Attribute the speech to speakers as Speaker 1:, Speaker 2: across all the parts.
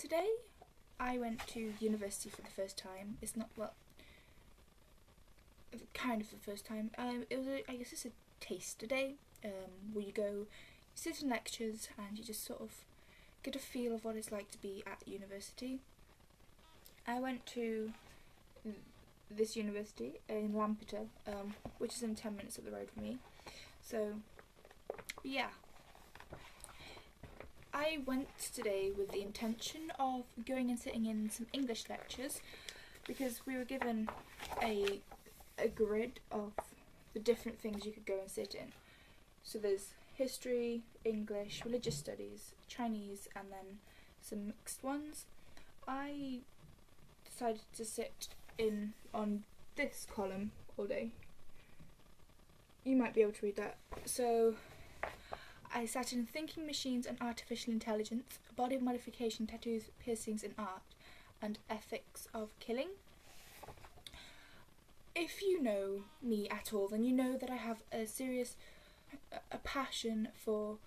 Speaker 1: today I went to university for the first time. It's not, well, kind of the first time. It was, I guess it's a taster day, where you go, you sit in lectures and you just sort of get a feel of what it's like to be at university. I went to this university in Lampeter, which is in 10 minutes up the road from me. So, yeah. I went today with the intention of going and sitting in some English lectures because we were given a grid of the different things you could go and sit in. So there's history, English, religious studies, Chinese, and then some mixed ones. I decided to sit in on this column all day. You might be able to read that. So I sat in Thinking Machines and Artificial Intelligence, Body Modification, Tattoos, Piercings and Art, and Ethics of Killing. If you know me at all, then you know that I have a passion for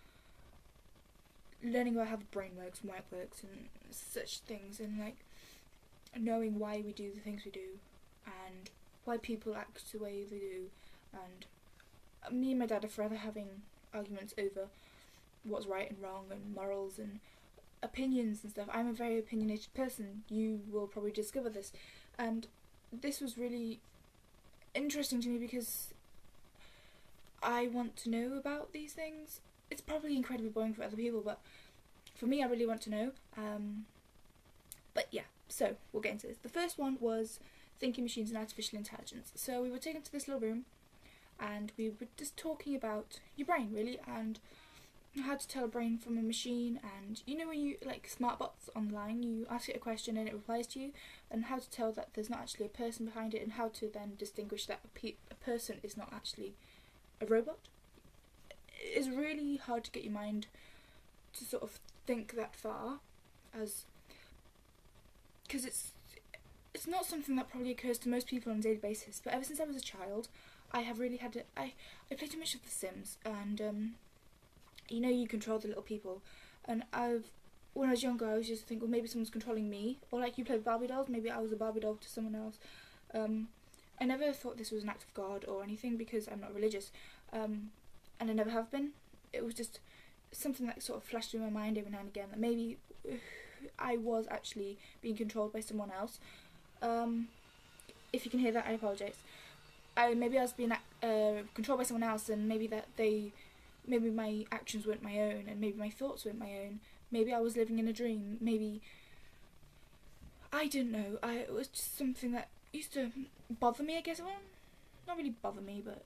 Speaker 1: learning about how the brain works and why it works and such things, and like knowing why we do the things we do and why people act the way they do. And me and my dad are forever having arguments over what's right and wrong and morals and opinions and stuff. I'm a very opinionated person. You will probably discover this. And this was really interesting to me because I want to know about these things. It's probably incredibly boring for other people, but for me I really want to know. But yeah, so we'll get into this. The first one was Thinking Machines and Artificial Intelligence. So we were taken to this little room and we were just talking about your brain, really, and how to tell a brain from a machine. And you know when you, like, smart bots online, you ask it a question and it replies to you, and how to tell that there's not actually a person behind it, and how to then distinguish that a person is not actually a robot. It's really hard to get your mind to sort of think that far, as because it's not something that probably occurs to most people on a daily basis. But ever since I was a child, I have really had I play too much of The Sims, and you know, you control the little people, and when I was younger I was just think, well, maybe someone's controlling me, or like you play with Barbie dolls, maybe I was a Barbie doll to someone else. I never thought this was an act of God or anything because I'm not religious, and I never have been. It was just something that sort of flashed through my mind every now and again, that maybe I was actually being controlled by someone else. If you can hear that, I apologise. Maybe I was being controlled by someone else, and maybe maybe my actions weren't my own, and maybe my thoughts weren't my own. Maybe I was living in a dream. Maybe, I don't know. It was just something that used to bother me, I guess. Well, not really bother me, but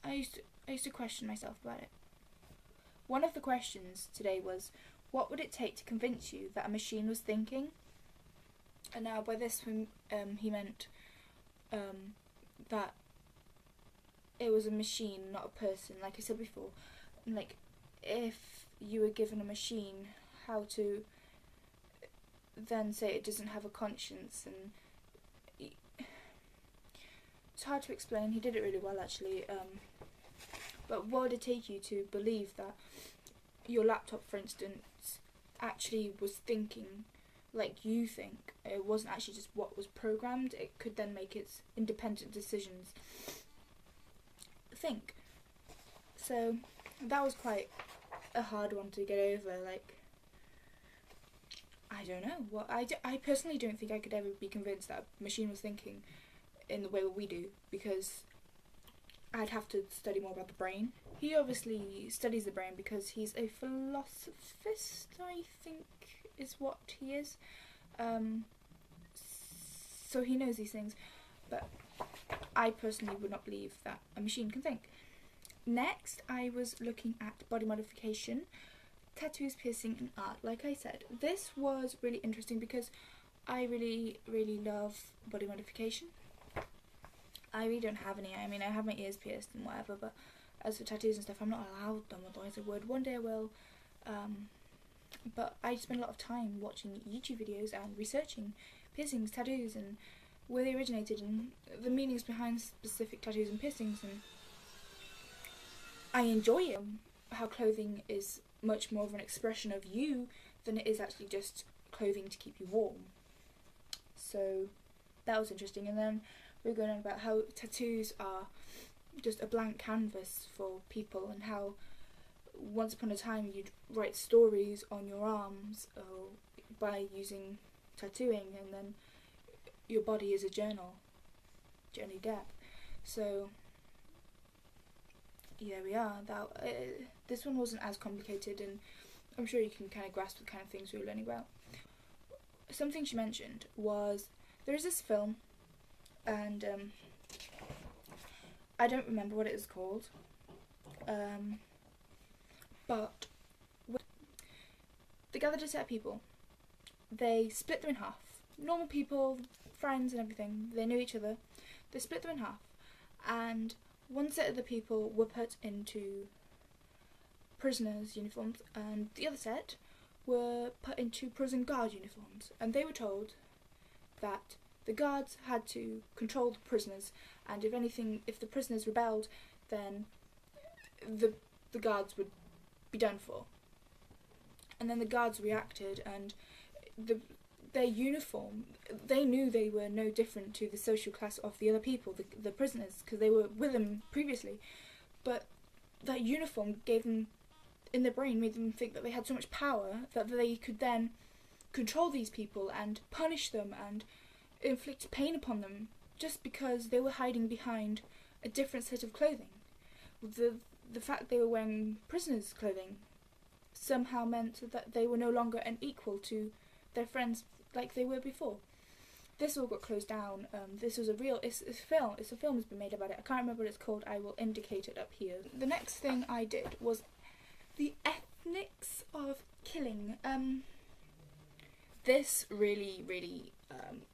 Speaker 1: I used to question myself about it. One of the questions today was, what would it take to convince you that a machine was thinking? And now by this he meant that it was a machine, not a person. Like I said before, like if you were given a machine, how to then say it doesn't have a conscience, and it's hard to explain. He did it really well, actually. But what would it take you to believe that your laptop, for instance, actually was thinking like you think? It wasn't actually just what was programmed. It could then make its independent decisions. Think. So that was quite a hard one to get over. Like, I don't know. I personally don't think I could ever be convinced that a machine was thinking in the way that we do, because I'd have to study more about the brain. He obviously studies the brain because he's a philosophist, I think is what he is. So he knows these things, but I personally would not believe that a machine can think. Next, I was looking at body modification, tattoos, piercing and art. Like I said, this was really interesting because I really, really love body modification. I really don't have any. I mean, I have my ears pierced and whatever, but as for tattoos and stuff, I'm not allowed them, otherwise I would. One day I will. But I spend a lot of time watching YouTube videos and researching piercings, tattoos, and where they originated and the meanings behind specific tattoos and piercings, and I enjoy it. How clothing is much more of an expression of you than it is actually just clothing to keep you warm. So that was interesting. And then we were going on about how tattoos are just a blank canvas for people, and how once upon a time you'd write stories on your arms by using tattooing, and then your body is a journey depth. So there we are. This one wasn't as complicated, and I'm sure you can kind of grasp the kind of things we were learning about. Something she mentioned was there is this film, and I don't remember what it is called, but they gathered a set of people. They split them in half. Normal people, friends and everything, they knew each other. They split them in half, and one set of the people were put into prisoners' uniforms, and the other set were put into prison guard uniforms. And they were told that the guards had to control the prisoners, and if the prisoners rebelled, then the guards would be done for. And then the guards reacted, and their uniform, they knew they were no different to the social class of the other people, the prisoners, because they were with them previously. But that uniform gave them, in their brain, made them think that they had so much power that they could then control these people and punish them and inflict pain upon them just because they were hiding behind a different set of clothing. The fact they were wearing prisoners' clothing somehow meant that they were no longer an equal to their friends like they were before. This all got closed down. This was it's a film has been made about it. I can't remember what it's called. I will indicate it up here. The next thing I did was the ethnics of killing. This really, really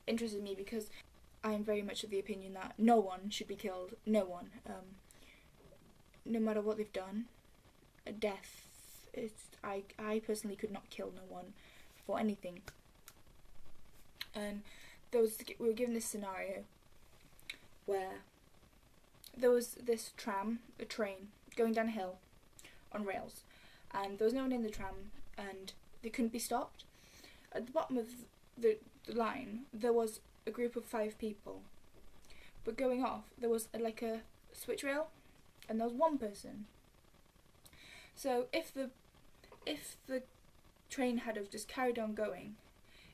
Speaker 1: interested me, because I am very much of the opinion that no one should be killed. No one. No matter what they've done. Death. I personally could not kill no one for anything. And we were given this scenario where there was this a train going down a hill on rails, and there was no one in the tram, and they couldn't be stopped. At the bottom of the line there was a group of 5 people, but going off there was a switch rail, and there was one person. So if the train had have just carried on going,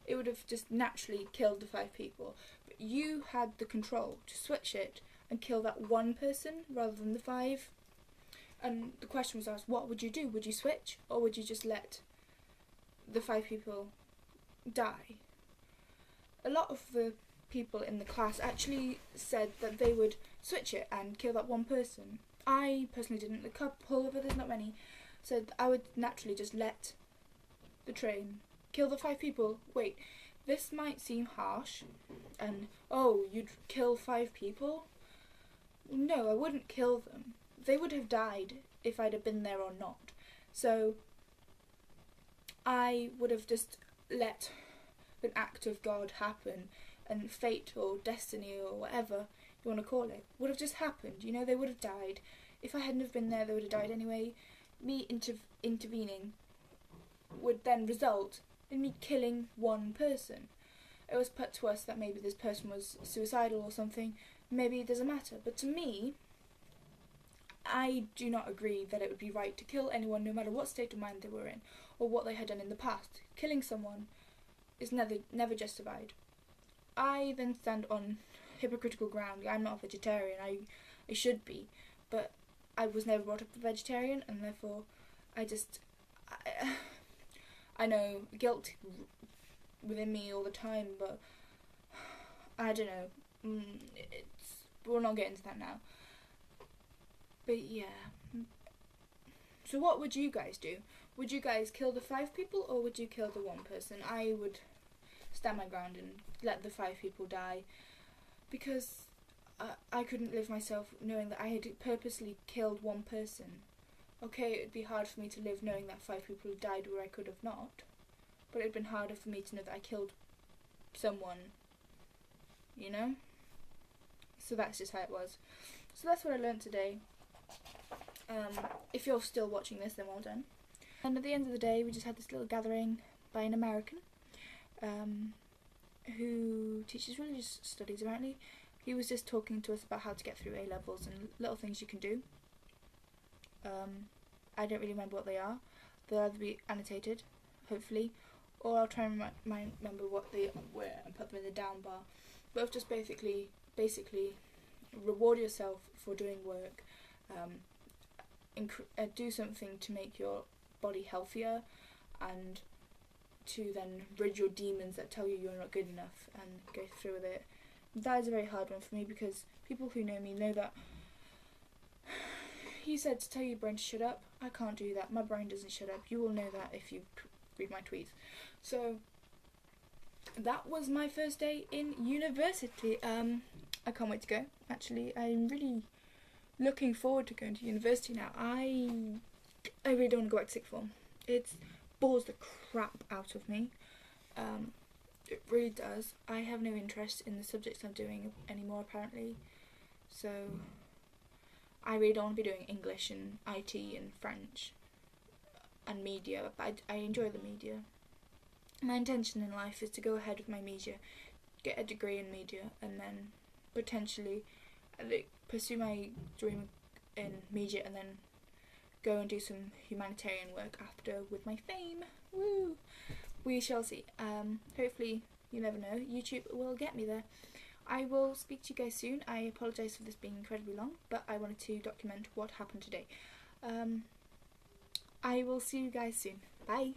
Speaker 1: it would have just naturally killed the 5 people. But you had the control to switch it and kill that one person rather than the 5. And the question was asked, what would you do? Would you switch, or would you just let the 5 people die? A lot of the people in the class actually said that they would switch it and kill that one person. I personally didn't. A couple, but there's not many, said I would naturally just let the train kill the 5 people. Wait, this might seem harsh, and you'd kill 5 people? No, I wouldn't kill them. They would have died if I'd have been there or not. So I would have just let an act of God happen, and fate or destiny or whatever you want to call it would have just happened. They would have died. If I hadn't have been there, they would have died anyway. Me intervening would then result in me killing one person. It was put to us that maybe this person was suicidal or something. Maybe it doesn't matter. But to me, I do not agree that it would be right to kill anyone, no matter what state of mind they were in or what they had done in the past. Killing someone is never justified. I then stand on hypocritical ground. I'm not a vegetarian. I should be, but I was never brought up a vegetarian, and therefore I know guilt within me all the time, but I don't know. We'll not get into that now. But yeah. So what would you guys do? Would you guys kill the 5 people, or would you kill the one person? I would stand my ground and let the 5 people die, because I couldn't live myself knowing that I had purposely killed one person. Okay, it'd be hard for me to live knowing that 5 people had died where I could have not, but it'd been harder for me to know that I killed someone, So that's just how it was. So that's what I learnt today. If you're still watching this, then well done. And at the end of the day, we just had this little gathering. by an American who teaches religious studies, apparently. He was just talking to us about how to get through A-levels and little things you can do. I don't really remember what they are. They'll either be annotated, hopefully, or I'll try and remember what they were and put them in the down bar. But just basically reward yourself for doing work, do something to make your body healthier, and to then rid your demons that tell you you're not good enough, and go through with it. That is a very hard one for me, because people who know me know that he said to tell your brain to shut up. I can't do that. My brain doesn't shut up. You will know that if you read my tweets. So that was my first day in university. I can't wait to go. Actually, I'm really looking forward to going to university now. I really don't want to go back to sixth form. It bores the crap out of me. It really does. I have no interest in the subjects I'm doing anymore, apparently. So I really don't want to be doing English and IT and French and media, but I enjoy the media. My intention in life is to go ahead with my media, get a degree in media, and then potentially pursue my dream in media, and then go and do some humanitarian work after with my fame. Woo! We shall see. Hopefully, you never know, YouTube will get me there. I will speak to you guys soon. I apologise for this being incredibly long, but I wanted to document what happened today. I will see you guys soon. Bye!